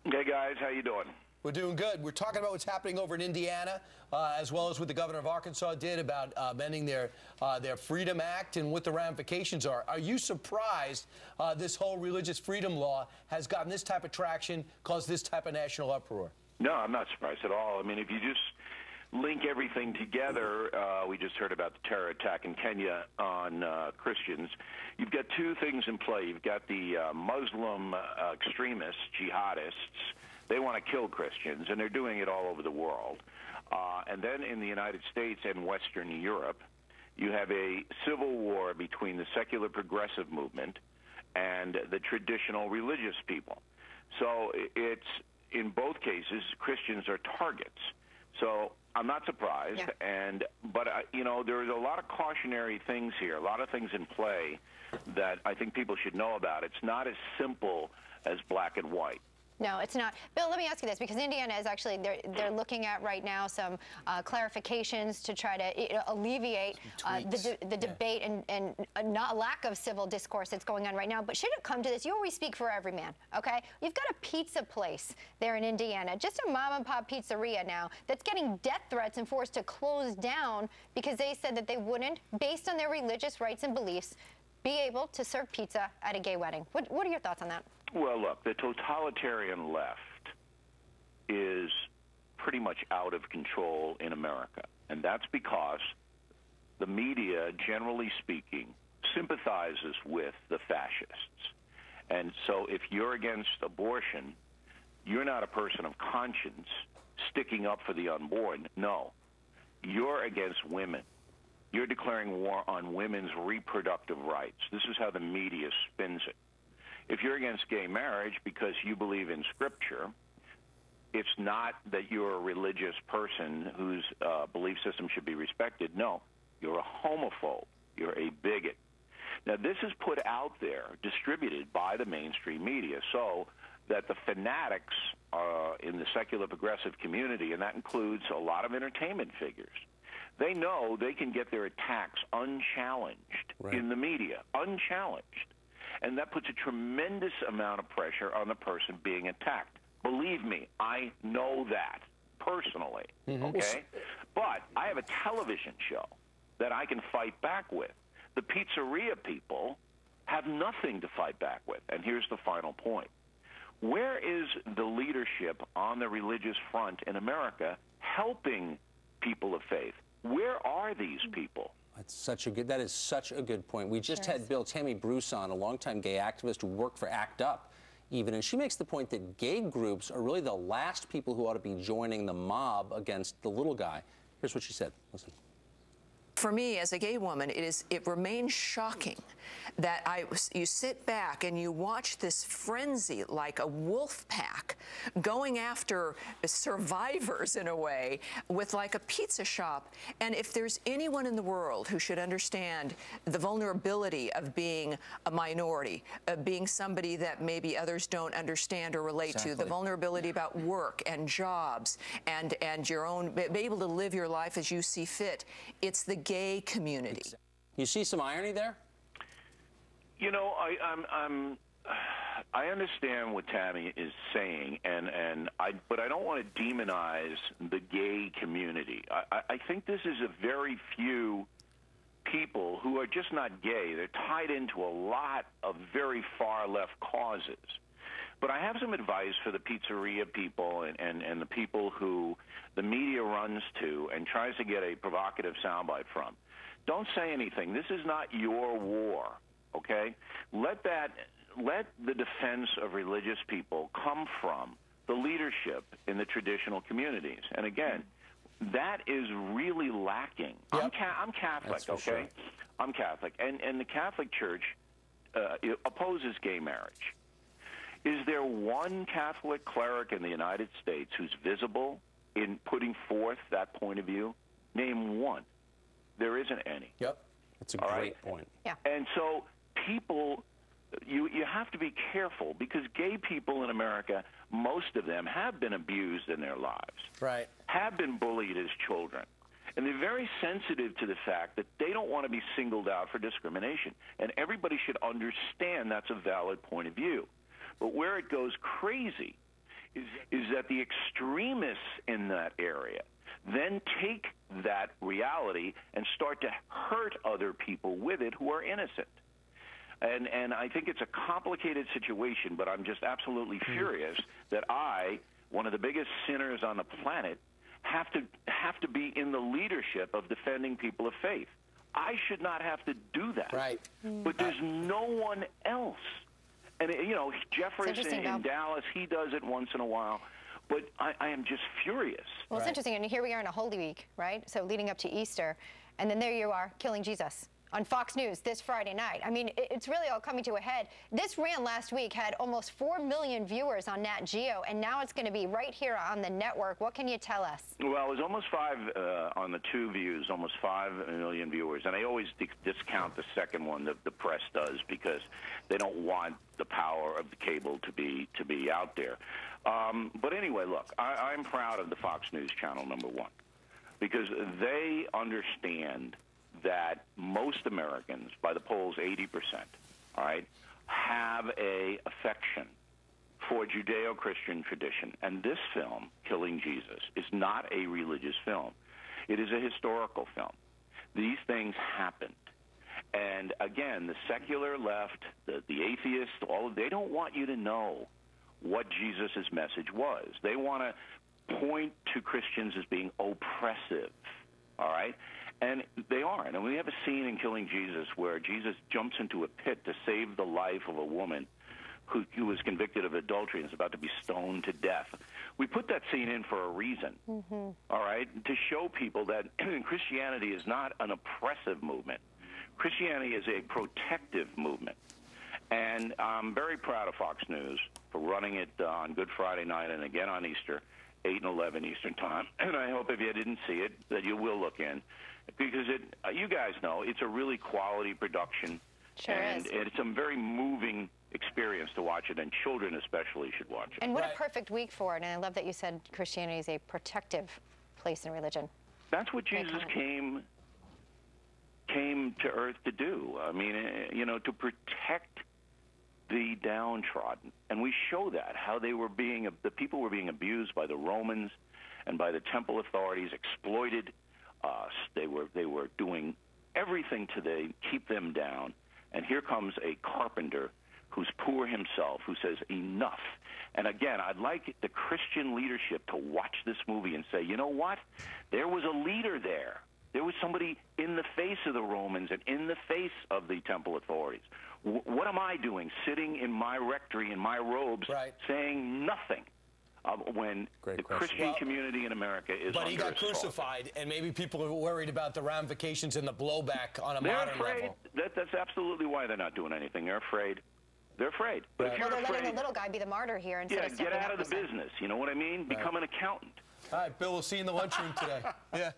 Hey guys, how you doing? We're doing good. We're talking about what's happening over in Indiana, as well as what the governor of Arkansas did about amending their Freedom Act and what the ramifications are. Are you surprised this whole religious freedom law has gotten this type of traction, caused this type of national uproar? No, I'm not surprised at all. I mean, if you just link everything together, we just heard about the terror attack in Kenya on Christians. You've got two things in play. You've got the Muslim extremists, jihadists. They want to kill Christians, and they're doing it all over the world. And then in the United States and Western Europe, you have a civil war between the secular progressive movement and the traditional religious people. So it's, in both cases, Christians are targets. So I'm not surprised, but you know, there's a lot of cautionary things here, a lot of things in play that I think people should know about. It's not as simple as black and white. No, it's not. Bill, let me ask you this, because Indiana is actually, they're looking at right now some clarifications to try to alleviate the debate and not lack of civil discourse that's going on right now. But should it come to this, you always speak for every man, okay? You've got a pizza place there in Indiana, just a mom and pop pizzeria now, that's getting death threats and forced to close down because they said that they wouldn't, based on their religious rights and beliefs, be able to serve pizza at a gay wedding. What are your thoughts on that? Well, look, the totalitarian left is pretty much out of control in America, and that's because the media, generally speaking, sympathizes with the fascists. And so if you're against abortion, you're not a person of conscience sticking up for the unborn. No, you're against women. You're declaring war on women's reproductive rights. This is how the media spins it. If you're against gay marriage because you believe in Scripture, it's not that you're a religious person whose belief system should be respected. No, you're a homophobe. You're a bigot. Now, this is put out there, distributed by the mainstream media, so that the fanatics in the secular progressive community, and that includes a lot of entertainment figures, they know they can get their attacks unchallenged in the media, unchallenged. And that puts a tremendous amount of pressure on the person being attacked. Believe me, I know that personally, okay? But I have a television show that I can fight back with. The pizzeria people have nothing to fight back with. And here's the final point. Where is the leadership on the religious front in America helping people of faith? Where are these people? That is such a good point. We just had Bill Tammy Bruce on, a longtime gay activist who worked for ACT UP even, and she makes the point that gay groups are really the last people who ought to be joining the mob against the little guy. Here's what she said. Listen. For me, as a gay woman, it remains shocking that you sit back and you watch this frenzy like a wolf pack going after survivors in a way with like a pizza shop. And if there's anyone in the world who should understand the vulnerability of being a minority, of being somebody that maybe others don't understand or relate to, the vulnerability about work and jobs and your own, be able to live your life as you see fit, it's the gay community. You see some irony there? You know, I understand what Tammy is saying, but I don't want to demonize the gay community. I think this is a very few people who are just not gay. They're tied into a lot of very far left causes. But I have some advice for the pizzeria people and the people who the media runs to and tries to get a provocative soundbite from. Don't say anything. This is not your war, okay? Let the defense of religious people come from the leadership in the traditional communities. And again, that is really lacking. I'm Catholic, okay? Sure. I'm Catholic. And the Catholic Church opposes gay marriage. Is there one Catholic cleric in the United States who's visible in putting forth that point of view? Name one. There isn't any. Yep. That's a great point. Yeah. And so people, you have to be careful because gay people in America, most of them have been abused in their lives. Have been bullied as children. And they're very sensitive to the fact that they don't want to be singled out for discrimination. And everybody should understand that's a valid point of view. But where it goes crazy is that the extremists in that area then take that reality and start to hurt other people with it who are innocent. And I think it's a complicated situation, but I'm just absolutely furious that one of the biggest sinners on the planet, have to be in the leadership of defending people of faith. I should not have to do that. Right. But there's no one else. And, you know, Jefferson in Dallas, he does it once in a while. But I am just furious. Well, it's interesting. And here we are in a Holy Week, right? So leading up to Easter. And then there you are, killing Jesus on Fox News this Friday night. I mean, it's really all coming to a head. This ran last week, had almost 4 million viewers on Nat Geo, and now it's going to be right here on the network. What can you tell us? Well, it was almost 5 on the 2 views, almost 5 million viewers. And I always discount the second one, the press does, because they don't want the power of the cable to be out there. But anyway, look, I'm proud of the Fox News channel, number one, because they understand that most Americans, by the polls 80%, all right, have a affection for Judeo-Christian tradition. And this film, Killing Jesus, is not a religious film. It is a historical film. These things happened. And again, the secular left, the atheists, they don't want you to know what Jesus' message was. They want to point to Christians as being oppressive, all right? And they aren't. And we have a scene in Killing Jesus where Jesus jumps into a pit to save the life of a woman who was convicted of adultery and is about to be stoned to death. We put that scene in for a reason, all right, to show people that Christianity is not an oppressive movement. Christianity is a protective movement. And I'm very proud of Fox News for running it on Good Friday night and again on Easter, 8 and 11 Eastern Time. And I hope if you didn't see it, that you will look in. Because you guys know, it's a really quality production. Sure and is. It's a very moving experience to watch it, and children especially should watch it. And what a perfect week for it. And I love that you said Christianity is a protective place in religion. That's what Jesus came to earth to do. I mean, you know, to protect the downtrodden. And we show that, how the people were being abused by the Romans and by the temple authorities, exploited. They were doing everything to keep them down. And here comes a carpenter who's poor himself, who says, enough. And again, I'd like the Christian leadership to watch this movie and say, you know what? There was a leader there. There was somebody in the face of the Romans and in the face of the temple authorities. What am I doing, sitting in my rectory, in my robes, saying nothing? When the Christian community in America is But under he got assault. Crucified, and maybe people are worried about the ramifications and the blowback on a modern level. That's absolutely why they're not doing anything. They're afraid. They're afraid. But if you're they're afraid, letting the little guy be the martyr here instead of get out of the business. You know what I mean? Become an accountant. All right, Bill, we'll see you in the lunchroom today. Yeah.